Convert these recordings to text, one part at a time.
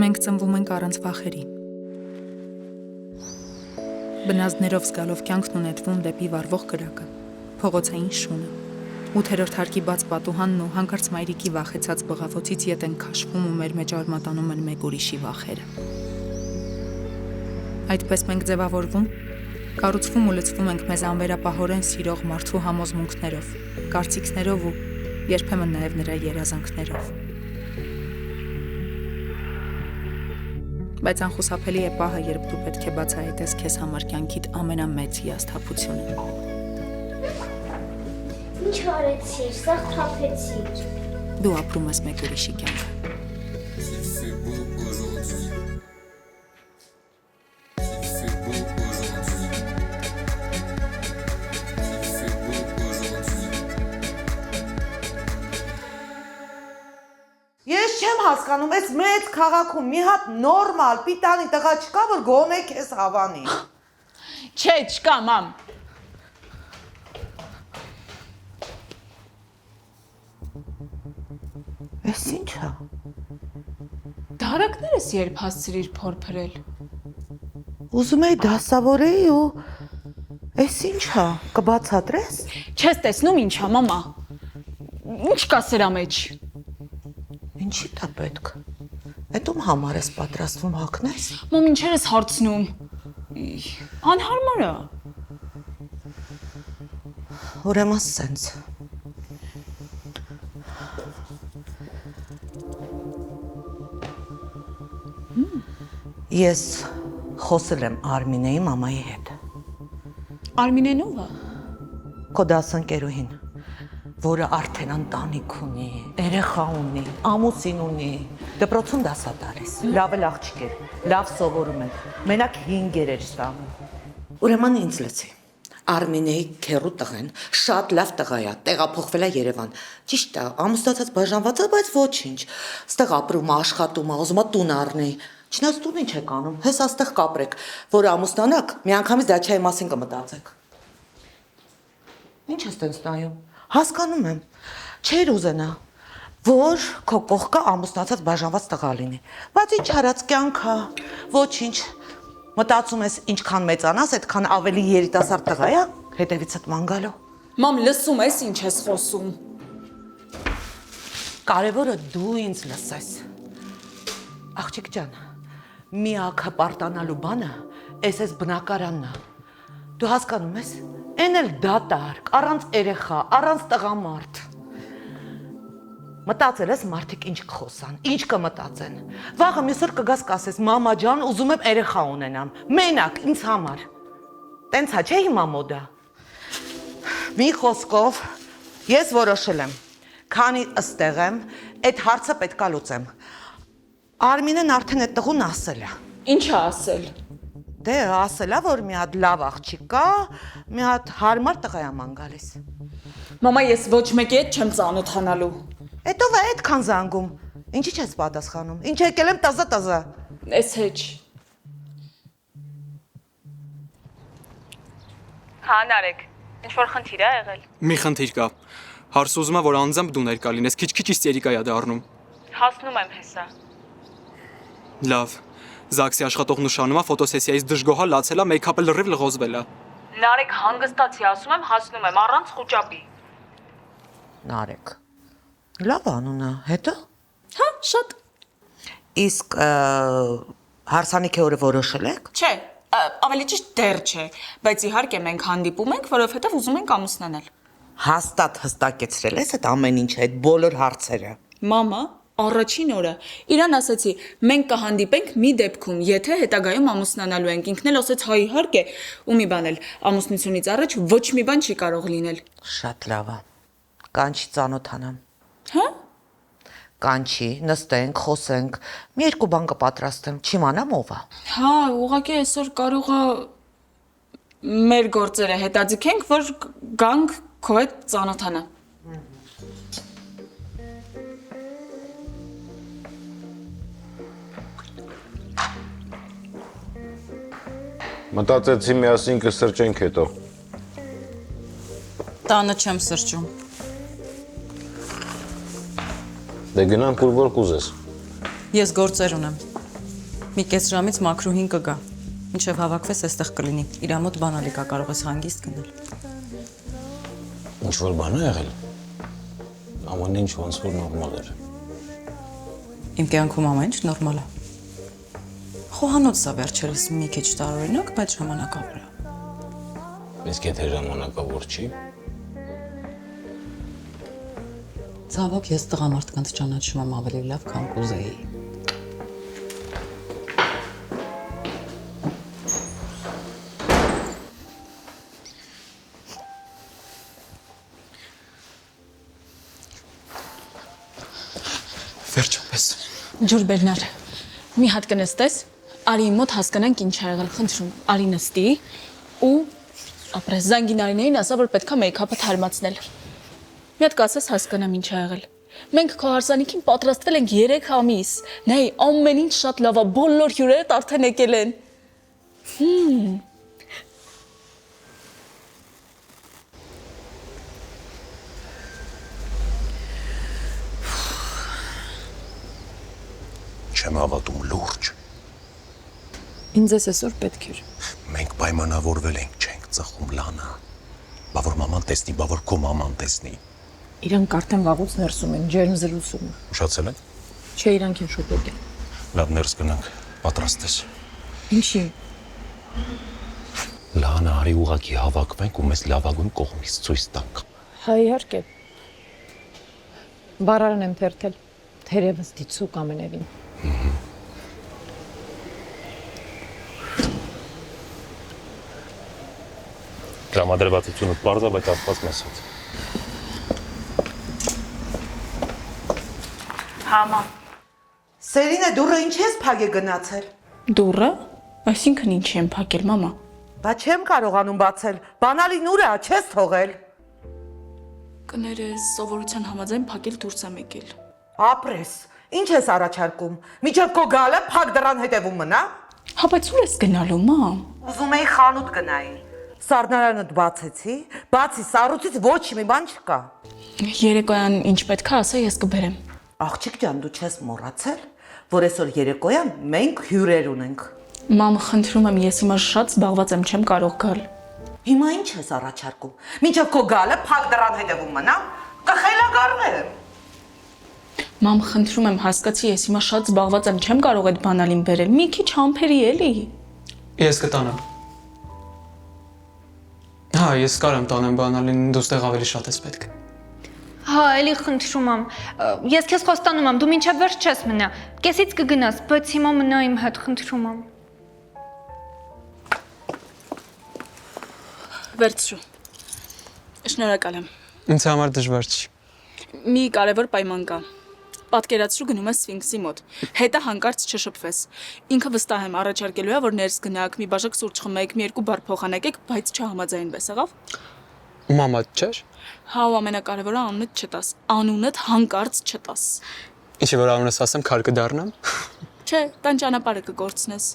Մենք ծնվում ենք առանց վախերի։ Բնազդներով զգալով կյանքն ունետվում դեպի վառվող կրակը, փողոցային շունը, 8-րդ հարկի բաց պատուհանն ու հանկարծ մայրիկի վախեցած բղավոցից ետ են քաշվում ու մեր մեջ արմատանում են մեկ ուրիշի վախերը։ Այդպես մենք ձևավորվում, կառուցվում ու լցվում ենք մեզ անվերապահորեն սիրող մարդու համոզմունքներով, կարծիքներով ու երբեմն նաև նրա երազանքներով։ Բայց անխուսափելի է պահը, երբ դու պետք է բացահայտես քեզ համար կյանքիդ ամենամեծ հիասթափությունը։ Ինչ արեցիր, սաղ թափեցիր։ Դու ապրում ես մեկ ուրիշի կյանքը։ Ես չեմ հասկանում, այս մեծ քաղաքում մի հատ նորմալ, պիտանի տղա չկա, որ գոնե քեզ հավանի։ Չէ, չկա, մամ։ Էս ինչ է։ Դարակներս երբ հասցրիր փորփրել։ Ուզում էի դասավորեի ու էս ինչ է, կբացատրես։ Չես տեսնում ինչ է, մամա։ Ինչ կա սրա մեջ։ Ինչի՞ դա պետք։ Էդ ում համար ես պատրաստվում հագնես։ Մամ, ինչեր ես հարցնում։ Անհարմար է։ Ուրեմն սենց։ Ես խոսել եմ Արմինեի մամայի հետ։ Արմինեն ով է։ Քո դասընկերուհին, որը արդեն ընտանիք ունի, երեխա ունի, ամուսին ունի, դպրոցում դասադարես, լավ էլ աղջիկ էր, լավ սովորում էր, մենակ 5 էր ստանում։ Ուրեմն ինձ լսի, Արմինեի քեռու տղեն շատ լավ տղա է, տեղափոխվել է Երևան։ Ճիշտ է, ամուսնացած բաժանված է, բայց ոչինչ։ Ստեղ ապրում է, աշխատում է, ուզում է տուն առնի։ Չնայած տուն ինչ եք անում, հես աստեղ կապրեք, որ ամուսնանաք, միանգամից դաչայի մասին կմտածեք։ Ինչ ես տենց նայում։ Հասկանում եմ, չէր ուզենա, որ քո կողքը ամուսնացած բաժանված տղա լինի, բայց ինչ արած կյանք է, ոչինչ, մտածում ես ինչքան մեծանաս, այդքան ավելի երիտասարդ տղա է, հետևիցդ ման գալու։ Մամ, լսում ես ինչ ես խոսում։ Կարևորը դու ինձ լսես։ Աղջիկ ջան, միակ հպարտանալու բանը էս բնակարանն է։ Դու հասկանում ես, այն էլ դատարկ, առանց երեխա, առանց տղամարդ։ Մտածել ես մարդիկ ինչ կխոսան, ինչ կմտածեն։ Վաղը մյուս օր կգաս կասես, մամա ջան, ուզում եմ երեխա ունենամ, մենակ ինձ համար։ Տենց հա չէ հիմա մոդա։ Մի խոսքով ես որոշել եմ, քանի ըստեղ եմ, այդ հարցը պետքա լուծեմ։ Արմինեն արդեն այդ տղուն ասել է։ Ինչ է ասել։ Դե ասելա, որ մի հատ լավ աղջիկ կա, մի հատ հարմար տղա է ման գալիս։ Մամա, ես ոչ մեկի հետ չեմ ծանոթանալու։ Էդ ով է այդքան զանգում։ Ինչի՞ չես պատասխանում։ Ինչ եկել եմ տզը։ Էս հեչ։ Հա, Նարեկ, ինչ-որ խնդիր է եղել։ Մի խնդիր կա։ Հարս ուզում է, որ անձամբ դու ներկա լինես, քիչ-քիչ իստերիկա է դառնում։ Հասնում եմ հեսա։ Լավ։ Զաքսի աշխատողն ուշանում է ֆոտոսեսիայից դժգոհա լացելա, մեյքափը լրիվ լղոզվել է։ Նարեկ, հանգստացի, ասում եմ, հասնում եմ, առանց խուճապի։ Նարեկ։ Լավ անունը, հետո։ Հա, շատ։ Իսկ հարսանիքի օրը որոշել եք։ Չէ, ավելի ճիշտ դեռ չէ, բայց իհարկե մենք հանդիպում ենք, որովհետև ուզում ենք ամուսնանալ։ Հաստատ հստակեցրել ես այդ ամեն ինչը, այդ բոլոր հարցերը։ Մամա, առաջին օրը իրան ասացի, մենք կհանդիպենք մի դեպքում, եթե հետագայում ամուսնանալու ենք, ինքն էլ ասեց հա իհարկե, ու մի բան էլ, ամուսնությունից առաջ ոչ մի բան չի կարող լինել։ Շատ լավ է։ Կանչի ծանոթանամ։ Հա։ Կանչի, նստենք, խոսենք, մի երկու բան կպատրաստեմ, չիմանամ ով է։ Հա, ուղղակի այսօր կարող է մեր գործերը հետաձգենք, որ գանք քո հետ ծանոթանա։ Մտածեցի միասին կսրճենք հետո։ Տանը չեմ սրճում։ Դե գնանք ուր որ կուզես։ Ես գործեր ունեմ։ Մի կես ժամից մաքրուհին կգա։ Մինչև հավաքվես այստեղ կլինի։ Իրա մոտ բանալի կա, կարող ես հանգիստ գնալ։ Ինչ որ բան է եղել։ Ամեն ինչ ոնց որ նորմալ էր։ Իմ կյանքում ամեն ինչ նորմալ է։ Խոհանոց է վերջերս մի քիչ տարօրինակ, բայց ժամանակավոր է։ Իսկ եթե ժամանակավոր չի։ Ցավոք ես տղամարդկանց ճանաչում եմ ավելի լավ, քան կուզեի։ Վերջապես։ Ջուր Բերնար, մի հատ կնստես, արի իմ մոտ հասկանանք ինչ ա եղել, խնդրում, արի նստի ու ապրես զանգինարիներին ասա, որ պետքա մեյքափը թարմացնել։ Մի հատ կասես հասկանամ ինչ ա եղել։ Մենք քո հարսանիքին պատրաստվել ենք 3 ամիս։ Նայ, ամեն ինչ շատ լավ է, բոլոր հյուրերդ արդեն եկել են։ Չեմ հավատում լուրջ։ Ինձ այսօր պետք էր։ Մենք պայմանավորվել ենք, չենք ծխում Լանա։ Բա որ մաման տեսնի, բա որ քո մաման տեսնի։ Իրանք արդեն վաղուց ներսում են, ջերմ զրուցում։ Ուշացել են։ Չէ, իրանք են շոկոտ են։ Լավ ներս գնանք, պատրաստ ես։ Ինչի։ Լանա, արի ուղակի հավաքվենք ու մեզ լավագույն կողմից ցույց տանք։ Հա իհարկե։ Բարարն եմ թերթել, թերևս դիցուկ ամենևին։ Տրամադրվածությունը պարզ է, բայց Աստված մեզ հետ։ Համա։ Սերինե, դուրը ինչ ես փակ է գնացել։ Դուրը, այսինքն ինչի եմ փակել, մամա։ Բա չեմ կարողանում բացել։ Բանալին ուր է, չես թողել։ Կներես, սովորության համաձայն փակել դուրս եմ եկել։ Ապրես։ Ինչ ես առաջարկում։ Միջև քո գալը փակ դռան հետևում մնա։ Հա, բայց ուր ես գնալու, մամ։ Ուզում էի խանութ գնայի։ Սառնարանդ բացեցի, բացի սառույցից ոչ մի բան չկա։ Երեկոյան ինչ պետք է ասա, ես կբերեմ։ Աղջիկ ջան, դու չես մոռացել, որ այսօր երեկոյան մենք հյուրեր ունենք։ Մամ, խնդրում եմ, ես հիմա շատ զբաղված եմ, չեմ կարող գալ։ Հիմա ինչ ես առաջարկում։ Միջև քո գալը փակ դռան հետևում մնա, կխելագարվեմ։ Մամ, խնդրում եմ, հասկացի, ես հիմա շատ զբաղված եմ, չեմ կարող այդ բանալին բերել։ Մի քիչ համբերի էլի։ Ես կտանեմ։ Հա, ես կարամ տանեմ բանալին, դու ստեղ ավելի շատ ես պետք։ Հա, էլի խնդրում եմ։ Ես քեզ խոստանում եմ, դու մինչև վերջ չես մնա։ Կեսից կգնաս, բայց հիմա մնա իմ հետ, խնդրում եմ։ Վերցրու։ Շնորհակալ եմ։ Ինձ համար դժվար չի։ Մի կարևոր պայման կա։ Պատկերացրու գնում ես Սֆինքսի մոտ։ Հետը հանկարծ չշփվես։ Ինքը վստահ եմ առաջարկելու է, որ ներս գնաք, մի բաժակ սուրճ խմեք, մի երկու բառ փոխանակեք, բայց չհամաձայնվես, աղավ։ Մամա, չէ՞։ Հա, ու ամենակարևորը անունդ չտաս։ Անունդ հանկարծ չտաս։ Ինչի որ անունս ասեմ, քար կդառնամ։ Չէ, տան ճանապարհը կգործնես։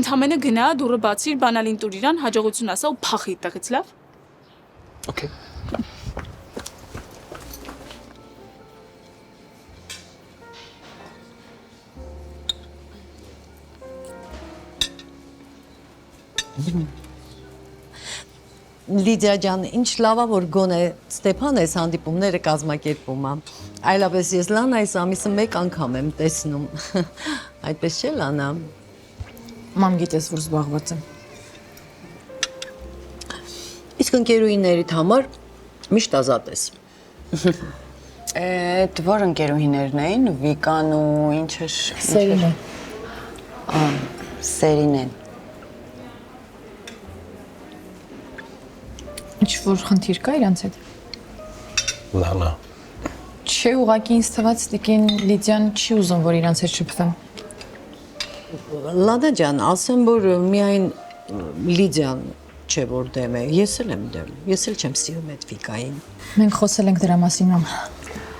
Ընդամենը գնա, դուռը բացիր, բանալին տուր իրան, հաջողություն ասա ու փախի այդտեղից, լավ։ Okay. Լիդիա ջան, ինչ լավ է, որ գոնե Ստեփան այս հանդիպումները կազմակերպում է։ Այլապես ես Լանա այս ամիսը մեկ անգամ եմ տեսնում։ Այդպես չէ, Լանա։ Մամ գիտես, որ զբաղված եմ։ Իսկ ընկերուհիներիդ համար միշտ ազատ ես։ Այդ որ ընկերուհիներն էին, Վիկան ու ինչ էր։ Սերինե։ Սերինեն։ Ինչ որ խնդիր կա իրանց հետ։ Լանա։ Չէ, ուղղակի ինձ թվաց տիկին Լիդիան չի ուզում, որ իրանց հետ շփվեմ։ Լանա ջան, ասեմ, որ միայն Լիդիան չէ, որ դեմ է, ես էլ եմ դեմ, ես էլ չեմ սիրում այդ Վիկային։ Մենք խոսել ենք դրա մասին, մամ։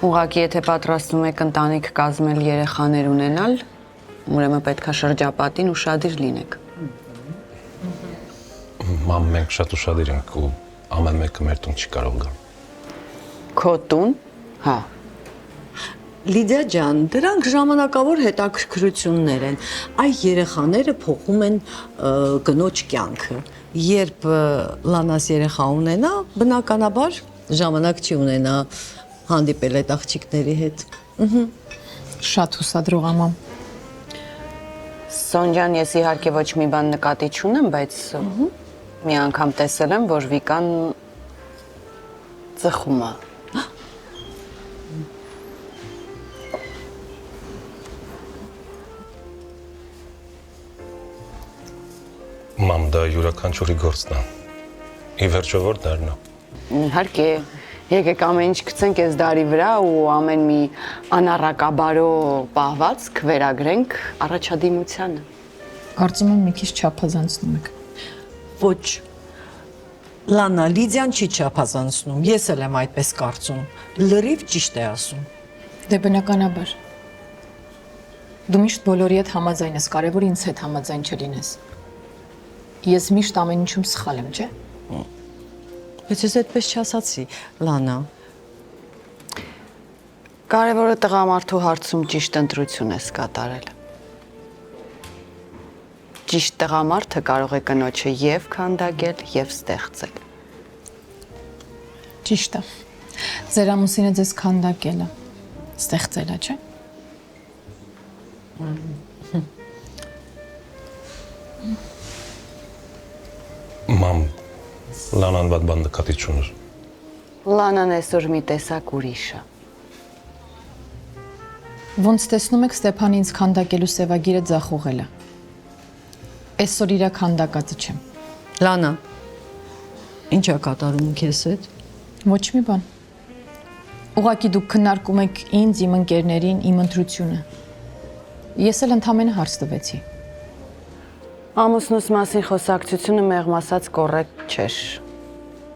Ուղղակի եթե պատրաստում եք ընտանիք կազմել երեխաներ ունենալ, ուրեմն պետքա շրջապատին ուշադիր լինեք։ Մամ, մենք շատ ուշադիր ենք ու ամեն մեկը մեր տուն չի կարող գալ։ Քո տուն։ Հա։ Լիդիա ջան, դրանք ժամանակավոր հետաքրքրություններ են։ Այ երեխաները փոխում են կնոջ կյանքը։ Երբ Լանաս երեխա ունենա, բնականաբար ժամանակ չի ունենա հանդիպել այդ աղջիկների հետ։ Շատ հուսադրող ամամ։ Սոնջան, ես իհարկե ոչ մի բան նկատի չունեմ, բայց մի անգամ տեսել եմ, որ Վիկան ծխում է։ Մամ, դա յուրաքանչյուրի գործն է։ Ի վերջո որ դառնա։ Իհարկե, եկեք ամեն ինչ գցենք այս դարի վրա ու ամեն մի անառակաբարո պահվածք վերագրենք առաջադիմությանը։ Կարծում եմ մի քիչ չափազանցնում եք։ Ոչ։ Լանա, Լիդիան չի չափազանցնում, ես էլ եմ այդպես կարծում։ Լրիվ ճիշտ է ասում։ Դե բնականաբար։ Դու միշտ բոլորի հետ համաձայն ես, կարևոր ինձ հետ համաձայն չլինես։ Ես միշտ ամեն ինչում սխալ եմ, չէ՞։ Բայց ես այդպես չասացի, Լանա։ Կարևորը տղամարդու հարցում ճիշտ ընտրություն ես կատարել։ Ճիշտ տղամարդը կարող է կնոջը եւ քանդակել, եւ ստեղծել։ Ճիշտ է։ Ձեր ամուսինը ձեզ քանդակել է, ստեղծել է, չէ՞։ Մամ, Լանան վատ բան նկատի չուներ։ Լանան այսօր մի տեսակ ուրիշ է։ Ոնց տեսնում եք, Ստեփանը ինձ քանդակելու սևագիրը ձախողել է։ Այսօր իրա քանդակածը չեմ։ Լանա, ինչ է կատարում քեզ հետ։ Ոչ մի բան։ Ուղղակի դուք քննարկում եք ինձ, իմ ընկերներին, իմ ընտրությունը։ Ես էլ ընդամենը հարց տվեցի։ Ամուսնուս մասին խոսակցությունը մեղմ ասած կոռեկտ չէր։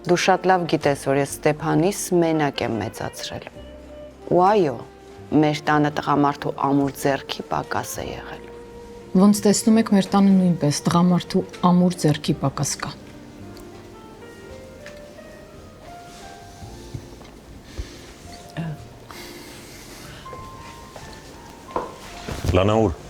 Դու շատ լավ գիտես, որ ես Ստեփանիս մենակ եմ մեծացրել։ Ու այո, մեր տանը տղամարդու ամուր ձեռքի պակաս է եղել։ Ոնց տեսնում եք, մեր տանը նույնպես տղամարդու ամուր ձեռքի պակաս կա։ Լանա ուր։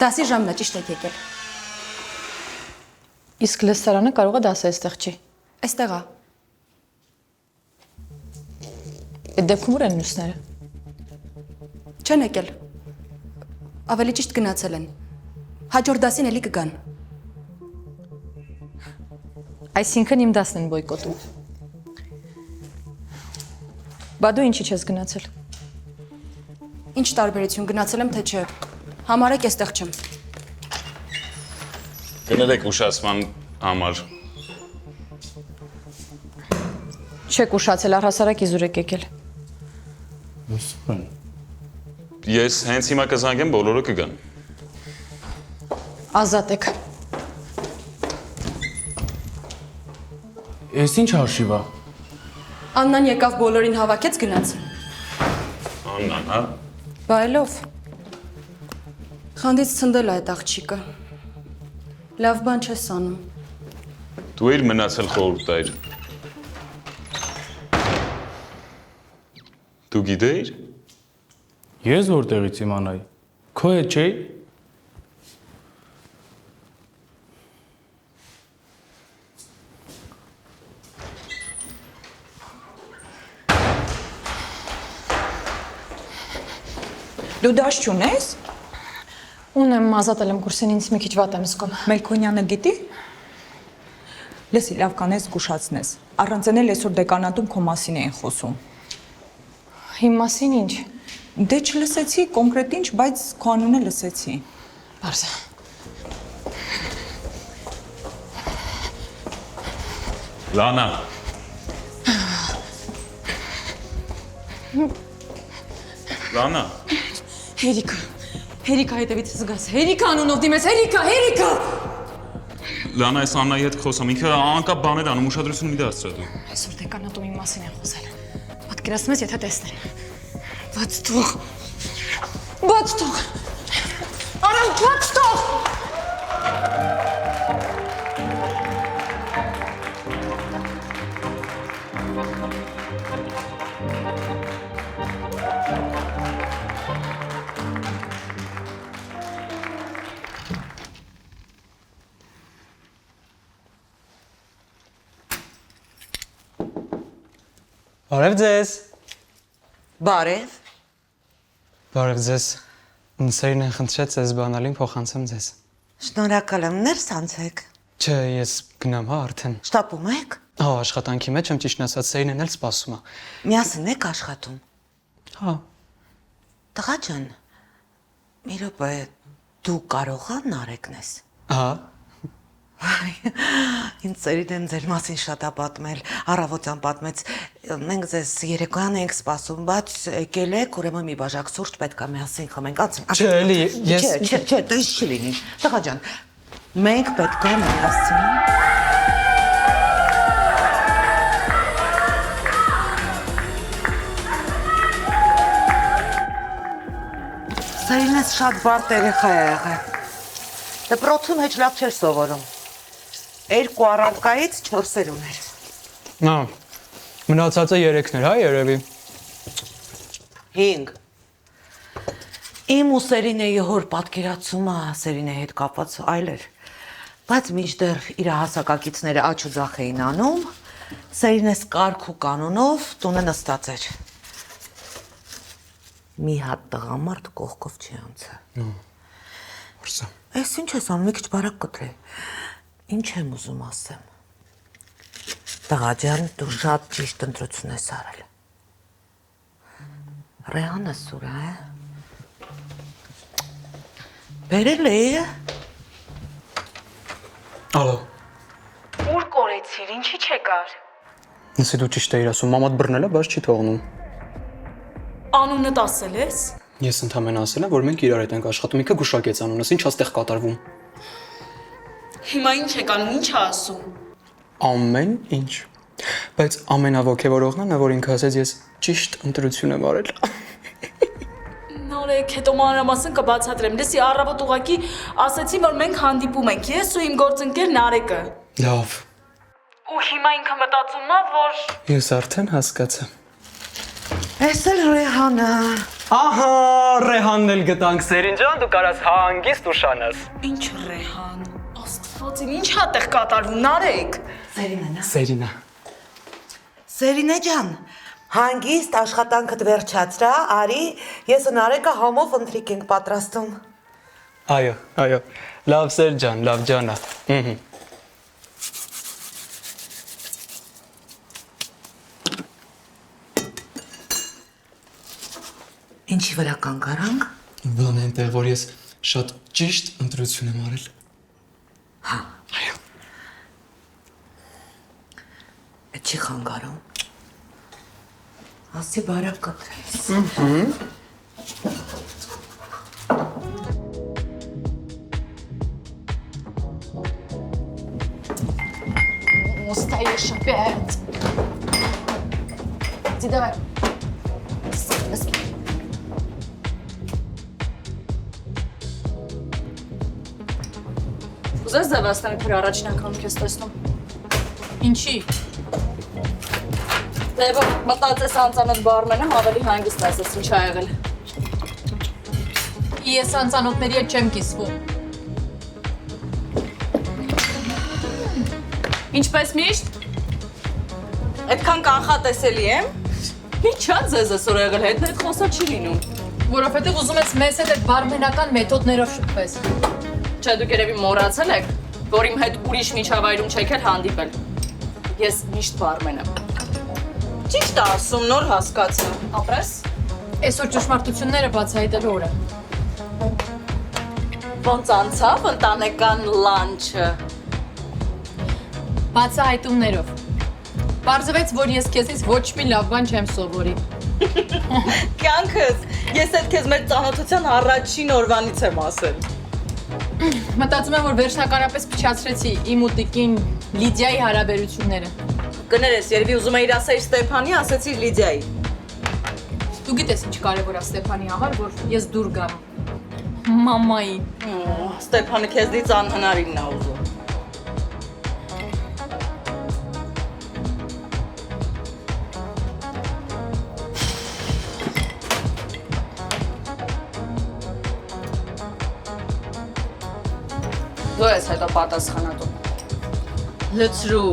Դասի ժամն է, ճիշտ եք եկել։ Իսկ լսարանը կարող է դասը այստեղ չի։ Այստեղ է։ Այդ դեպքում ուր են մյուսները։ Չեն եկել։ Ավելի ճիշտ գնացել են։ Հաջորդ դասին էլի կգան։ Այսինքն իմ դասն են բոյկոտում։ Բա դու ինչի չես գնացել։ Ինչ տարբերություն գնացել եմ, թե չէ։ Համարեք այստեղ չեմ։ Գներեք ուշացման համար։ Չեք ուշացել, առհասարակ իզուր եք եկել։ Ես հենց հիմա կզանգեմ, բոլորը կգան։ Ազատ եք։ Էս ինչ հաշիվ է։ Աննան եկավ բոլորին հավաքեց գնաց։ Աննան, հա։ Բայելով։ Խանդից ցնդել է այդ աղջիկը։ Լավ բան չես անում։ Դու էլ մնացել խորհուրդ տայր։ Դու գիտեիր։ Ես որտեղից իմանայի։ Քո հետ չէի։ Դու դաշ չունես։ Ունեմ, ազատել եմ կուրսին, ինձ մի քիչ վատ եմ զգում։ Մելքոնյանը գիտի։ Լսի, լավ կանես զգուշացնես։ Առանց էլ այսօր դեկանատում քո մասին էին խոսում։ Իմ մասին ինչ։ Դե չլսեցի կոնկրետ ինչ, բայց քո անունը լսեցի։ Բարձր։ Լանա։ Լանա։ Հերիկա հետևից զգաս, Հերիկա անունով դիմես, Հերիկա։ Լանա, այս Աննայի հետ խոսամ, ինքը անկապ բաներ անում, ուշադրություն մի դարձրա դու։ Այսօր դեկանատոմի մասին են խոսել։ Պատկերացնում ես, եթե տեսնեն։ Բաց թող։ Արա, բաց թող։ Բարև ձեզ։ Բարև։ Բարև ձեզ։ Սերին խնդրեց ձեզ բանալին փոխանցեմ ձեզ։ Շնորհակալ եմ, ներս անցեք։ Չէ, ես գնամ, հա, արդեն։ Շտապում եք։ Հա, աշխատանքի մեջ եմ, ճիշտն ասած, Սերին էլ սպասում է։ Միասին եք աշխատում։ Հա։ Տղա ջան, մի րոպե, դու կարող ես Նարեկն ես։ Հա։ Ինձ Սերին ձեր մասին շատ է պատմել, առավոտյան պատմեց, մենք ձեզ երեկոյան ենք սպասում, բայց եկել եք, ուրեմն մի բաժակ սուրճ պետք է միասին խմենք, անցնենք։ Չէ, էլի, ես Չէ, դες չի լինի։ Տղա ջան, մենք պետք է միասին Սերինս շատ բարդ երեխա է եղել։ Դպրոցում հեչ լավ չէր սովորում։ 2 առարկայից 4 ուներ։ Նա մնացածը 3-ներ, հա, երևի։ 5։ Իմ ու Սերինեի հոր պատկերացումը Սերինեի հետ կապված այլ էր, բայց մինչդեռ իր հասակակիցները աչ ու ձախ էին անում, Սերինես կարգ ու կանոնով տունը նստած էր։ Մի հատ տղամարդ կողքով չի անցել։ Որսա։ Այս ինչ ես անում, մի քիչ բարակ կտրե։ Ինչ եմ ուզում ասեմ։ Տղա ջան, դու շատ ճիշտ ընտրություն ես արել։ Ռեհանը սուր է։ Բերել է։ Ալո։ Ուր կորեցիր, ինչի չեկար։ Նսի դու ճիշտ էիր ասում, մամատ բռնել է, բայց չի թողնում։ Անունդ ասել ես։ Ես ընդհանրապես ասել եմ, որ մենք իրար հետ ենք աշխատում, ինքը գուշակեց անունս, ինչ աստեղ կատարվում։ Հիմա ինչ եք անում, ինչ է ասում։ Ամեն ինչ։ Բայց ամենաոգևորողն է, որ ինքը ասեց ես ճիշտ ընտրություն եմ արել։ Նորեկ հետո մանրամասն կբացատրեմ։ Լսի, առավոտ ուղակի ասեցի, որ մենք հանդիպում ենք, ես ու իմ գործընկեր Նարեկը։ Լավ։ Ու հիմա ինքը մտածում է, որ Ես արդեն հասկացա։ Էս էլ Ռեհանը։ Ահա, Ռեհանն էլ գտանք, Սերին ջան, դու կարաս հանգիստ ուշանաս։ Ինչ Ռեհան։ Աստվածին, ինչ հա տեղ կատարվում, Նարեկ։ Սերինա։ Սերինե ջան, հանգիստ աշխատանքդ վերջացրա, արի, ես ու Նարեկը համով ընթրիք ենք պատրաստում։ Այո։ Լավ Սեր ջան, լավ ջանա։ Ինչի վրա կանգարանք։ Բան այնտեղ, որ ես շատ ճիշտ ընտրություն եմ արել։ Հա։ Այո։ Էդ չի խանգարում։ Ասի բարակ կտրես։ Устаешь опять. Иди давай. Ուզես ձևացնել քույր առաջին անգամ քեզ տեսնում։ Ինչի։ Դե որ մտածես անծանոթ բարմենը ավելի հանգիստ ասես ինչ ա եղել։ Ես անծանոթների հետ չեմ կիսվում։ Ինչպես միշտ։ Այդքան կանխատեսելի եմ։ Ինչա ձեզ այսօր եղել հետն այդ խոսա չի լինում։ Որովհետև ուզում ես մեզ հետ այդ բարմենական մեթոդներով շփվես։ Չէ, դուք երևի մոռացել եք, որ իմ հետ ուրիշ միջավայրում չեք էլ հանդիպել։ Ես միշտ բարմեն եմ։ Ճիշտ է ասում, նոր հասկացա։ Ապրես։ Այսօր ճշմարտությունները բացահայտելու օր է։ Ոնց անցավ ընտանեկան լանչը։ Բացահայտումներով։ Պարզվեց, որ ես քեզից ոչ մի լավ բան չեմ սովորի։ Կյանքս, ես այդ քեզ մեր ծանոթության առաջին օրվանից եմ ասել։ Մտածում եմ, որ վերջնականապես փչացրեցի իմ ու տիկին Լիդիայի հարաբերությունները։ Կներես, երևի ուզում էիր ասել Ստեփանի, ասեցիր Լիդիայի։ Դու գիտես ինչ կարևոր է Ստեփանի համար, որ ես դուր գամ մամայի։ Ստեփանը քեզնից անհնարինն է ուզում։ Դու ես հետո պատասխանատու։ Լցրու։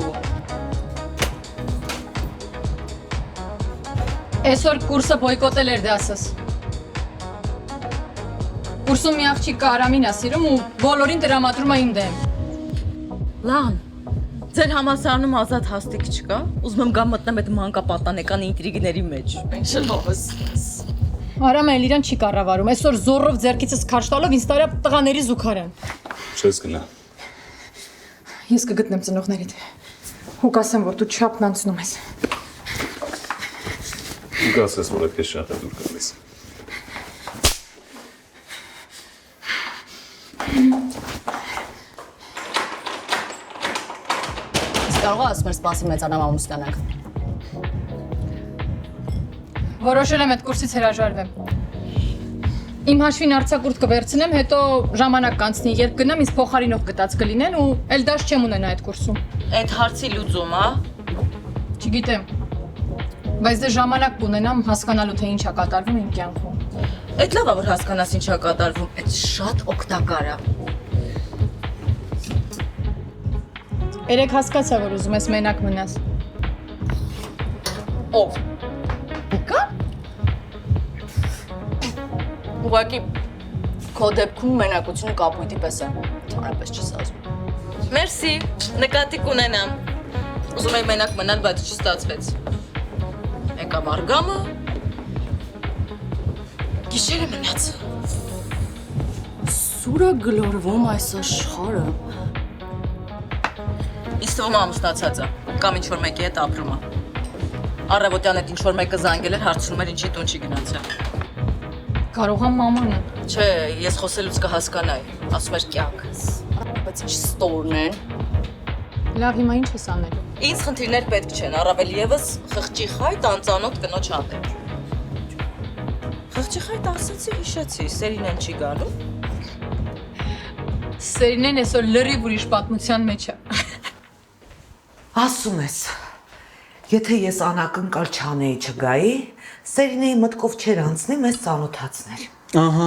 Այսօր կուրսը բոյկոտել էր դասս։ Կուրսում մի աղջիկ կա Արամին է սիրում ու բոլորին տրամադրում է իմ դեմ։ Լան, ձեր համալսարանում ազատ հաստիկ չկա։ Ուզում եմ գամ մտնեմ այդ մանկապատանեկան ինտրիգների մեջ։ Ինչ լավս։ Արամը էլ իրան չի կառավարում։ Այսօր զոռով ձեռքիցս քարշ տալով ինձ տարա տղաների զուգարան։ Չես գնա։ Ես կգտնեմ ծնողներիդ։ Ու կասեմ, որ դու չափն անցնում ես։ Ու կասես, որ այդպես շատ է դուր գալիս։ Կարող ես մեր սպասի մեծանամ ամուսնանանք։ Որոշել եմ այդ կուրսից հրաժարվեմ։ Իմ հաշվին արձակուրդ կվերցնեմ, հետո ժամանակ կանցնի, երբ գնամ ինձ փոխարինող գտած կլինեն ու էլ դաշ չեմ ունենա այդ կուրսում։ Այդ հարցի լուծում, հա։ Չգիտեմ։ Բայց դե ժամանակ կունենամ հասկանալու թե ինչ է կատարվում իմ կյանքում։ Այդ լավ է, որ հասկանաս ինչ է կատարվում, այդ շատ օգտակար է։ Երեք հասկացա, որ ուզում ես մենակ մնաս։ Ով։ Բիկա։ Ուղղակի քո դեպքում մենակությունը կապույտի պես է, այնպես չես ասում։ Մերսի, նկատի կունենամ։ Ուզում եի մենակ մնալ, բայց չստացվեց։ Եկա Մարգամը։ Գիշերը մնաց։ Սուրա գլորվում այս աշխարհը։ Իսկ ում ամուսնացած է, կամ ինչ-որ մեկի հետ ապրում է։ Առավոտյան այդ ինչ-որ մեկը զանգել էր, հարցնում էր ինչի տուն չի գնացել։ Կարող եմ մամանը։ Չէ, ես խոսելուց կհասկանայի, ասում էր կյանքս։ Բայց ինչ ստորն են։ Լավ, հիմա ինչ ես անելու։ Ինձ խնդիրներ պետք չեն, առավել ևս խղճի խայտ անծանոթ կնոջ հանդեպ։ Խղճի խայտ ասեցի, հիշեցի, Սերինեն չի գալու։ Սերինեն այսօր լրիվ ուրիշ պատմության մեջ է։ Ասում ես, եթե ես անակնկալ չանեի չգայի, Սերինեի մտքով չեր անցնի մեզ ծանոթացներ։ Ահա։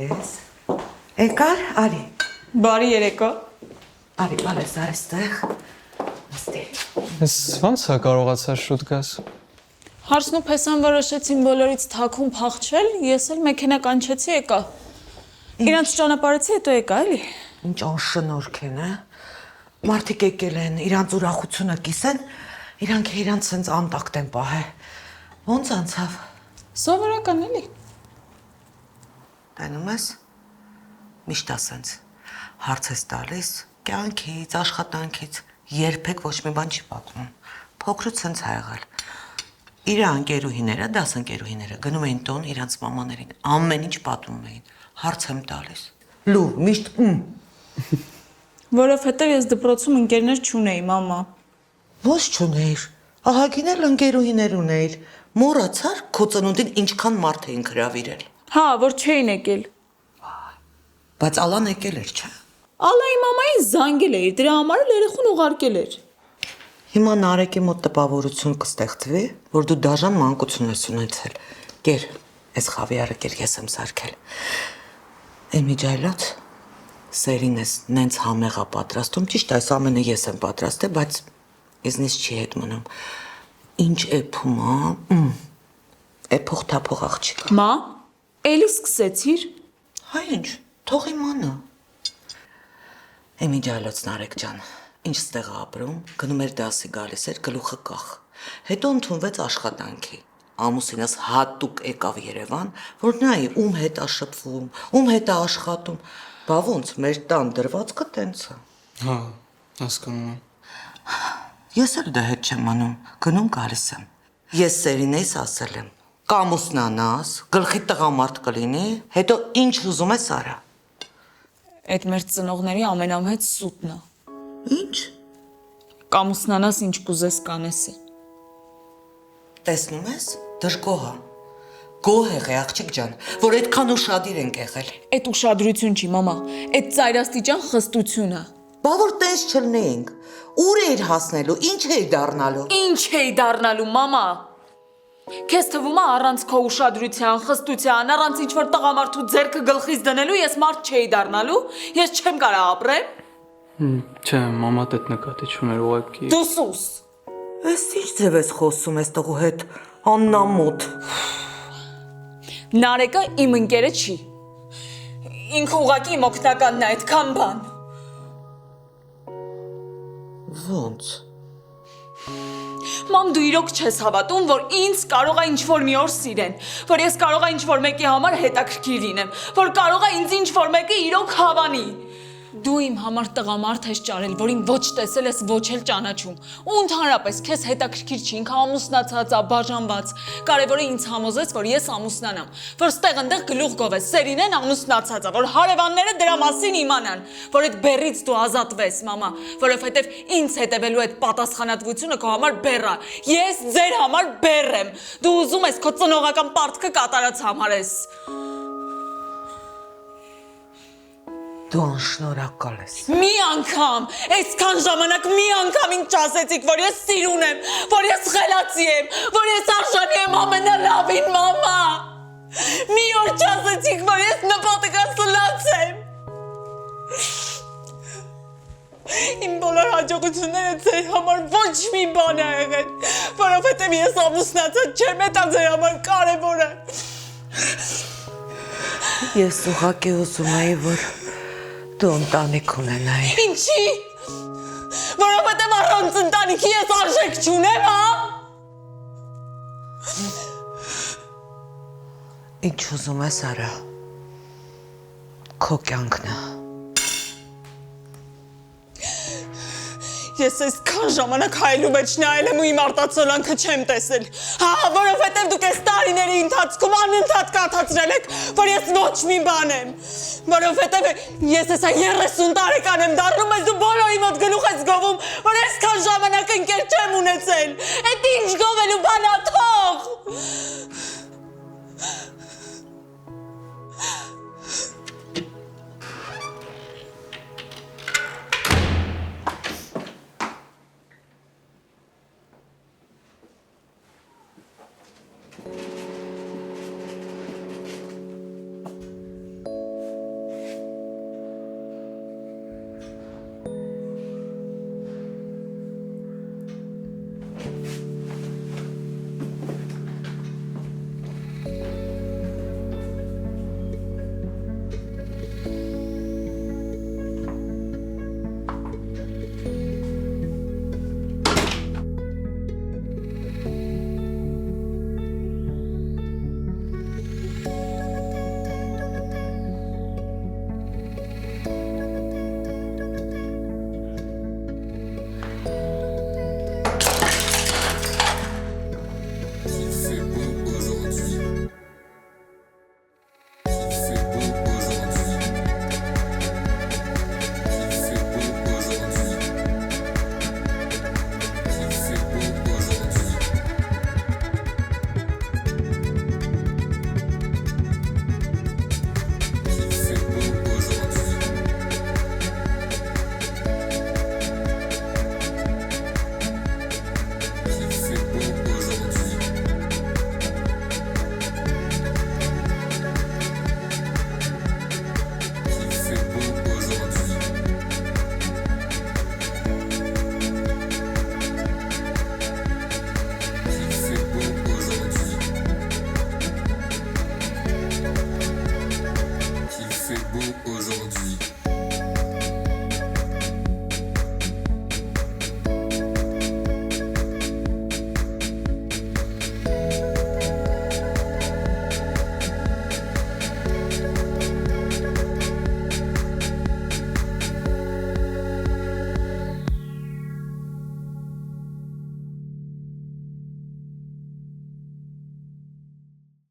Քեզ։ Եկար, արի։ Բարի երեկո։ Արի, բալես այստեղ։ Նստի։ Ես ո՞նց է կարողացա շուտ գաս։ Հարսն ու Փեսան որոշեցին բոլորից թաքուն փախչել, ես էլ մեքենա կանչեցի եկա։ Իրանց ճանապարհեցի, հետո եկա, էլի։ Ինչ անշնորհք են, հա։ Մարդիկ եկել են, իրանց ուրախությունը կիսեն, իրանք իրանց սենց անտակտ են պահե։ Ոնց անցավ։ Սովորական էլի։ Տենում ես։ Միշտ ասենց հարց ես տալիս, կյանքից, աշխատանքից, երբեք ոչ մի բան չի պատմում։ Փոքրուց սենց ա եղել։ Իր ընկերուհիները, դասընկերուհիները գնում էին տուն իրանց մամաներին, ամեն ինչ պատմում էին, հարց եմ տալիս։ Լու, միշտ Որովհետև ես դպրոցում ընկերներ չունեի, մամա։ Ո՞չ չունեիր։ Ահագին էլ ընկերուհիներ ունեիր։ Մոռացար քո ծնունդին ինչքան մարդ էին հրավիրել։ Հա, որ չէին եկել։ Բայց Ալան եկել էր, չէ։ Ալայի մամային զանգել էր, դրա համար էլ երեխուն ուղարկել էր։ Հիմա Նարեկի մոտ տպավորություն կստեղծվի, որ դու դաժան մանկություն ես ունեցել։ Կեր, այս խավիարը կեր ես եմ սարքել։ Էմիջայլոց, սերին ես նենց համեղա պատրաստում, ճիշտ այս ամենը ես եմ պատրաստել, բայց իզնից չի հետ մնում։ Ինչ էփում, էփող թափող աղջիկ։ Մա, էլի սկսեցիր։ Հա ինչ, թող իմանա։ Էմիջայլոց Նարեկ ջան, ինչ ստեղ ապրում, գնում էր դասի գալիս էր գլուխը կախ։ Հետո ընդունվեց աշխատանքի։ ամուսինս հատուկ եկավ Երևան, որ նայի ում հետ է շփվում, ում հետ է աշխատում։ Բա ոնց մեր տան դրվածքը տենց է։ Հա, հասկանում եմ։ Ես էլ դա հետ չեմ անում, գնում գալիս եմ։ Ես Սերինեիս ասել եմ, կամուսնանաս, գլխի տղամարդ կլինի, հետո ինչ ուզում ես արա։ Այդ մեր ծնողների ամենամեծ սուտն է։ Ինչ։ Կամուսնանաս ինչ կուզես կանես է։ Տեսնում ես, դժգոհ է։ Գոհ եղե աղջիկ ջան, որ այդքան ուշադիր ենք եղել։ Այդ ուշադրություն չի, մամա, այդ ծայրաստիճան խստությունը։ Բա որ տես չլնեինք։ Ուր էիր հասնելու, ինչ էի դառնալու։ Ինչ էի դառնալու, մամա։ Քեզ թվում է առանց քո ուշադրության, խստության, առանց ինչ-որ տղամարդու ձեռքը գլխից դնելու ես մարդ չէի դառնալու, ես չեմ կարող ապրեմ։ Չէ, մամա դետ նկատի չուներ ուղղակի։ Դու սուս։ Էս ինչ ձև ես խոսում ես տղու հետ, աննամոթ։ Նարեկը իմ ընկերը չի։ Ինքը ուղղակի իմ օգնականն է, այդքան բան։ Ոնց։ Մամ, դու իրոք չես հավատում, որ ինձ կարող է ինչ-որ մի օր սիրեն, որ ես կարող է ինչ-որ մեկի համար հետաքրքիր լինեմ, որ կարող է ինձ ինչ-որ մեկը իրոք հավանի։ Դու իմ համար տղամարդ ես ճարել, որին ոչ տեսել ես, ոչ էլ ճանաչում։ Ու ընդհանրապես քեզ հետաքրքիր չի, ինքը ամուսնացած է, բաժանված։ Կարևորը ինձ համոզեց, որ ես ամուսնանամ, որ ստեղ ընդեղ գլուխ գովես, Սերինեն ամուսնացած է, որ հարևանները դրա մասին իմանան, որ այդ բեռից դու ազատվես, մամա, որովհետև ինձ հետևելու այդ պատասխանատվությունը քո համար բեռ է։ Ես ձեր համար բեռ եմ։ Դու ուզում ես քո ծնողական պարտքը կատարած համարես։ Դու անշնորհակալ ես։ Մի անգամ, այսքան ժամանակ մի անգամ ինձ չասեցիք, որ ես սիրուն եմ, որ ես խելացի եմ, որ ես արժանի եմ ամենալավին, մամա։ Մի օր չասեցիք, որ ես նպատակած լաց եմ։ Իմ բոլոր հաջողությունները ձեր համար ոչ մի բան է եղել, որովհետև ես ամուսնացած չեմ, դա ձեր համար կարևոր է։ Ես ուղղակի ուզում էի, որ դու ընտանիք ունենայի։ Ինչի՞։ Որովհետև առանց ընտանիքի ես արժեք չունեմ, հա։ Ինչ ուզում ես արա։ Քո կյանքն է։ Ես այսքան ժամանակ հայելու մեջ նայել եմ ու իմ արտացոլանքը չեմ տեսել։ Հա, որովհետև դուք այս տարիների ընթացքում անընդհատ կաթացրել եք, որ ես ոչ մի բան եմ։ Որովհետև ես հեսա 30 տարեկան եմ դառնում, ես դու բոլորի մոտ գլուխ ես գովում, որ այսքան ժամանակ ընկեր չեմ ունեցել։ Այդ ինչ գովելու բան ա, թող։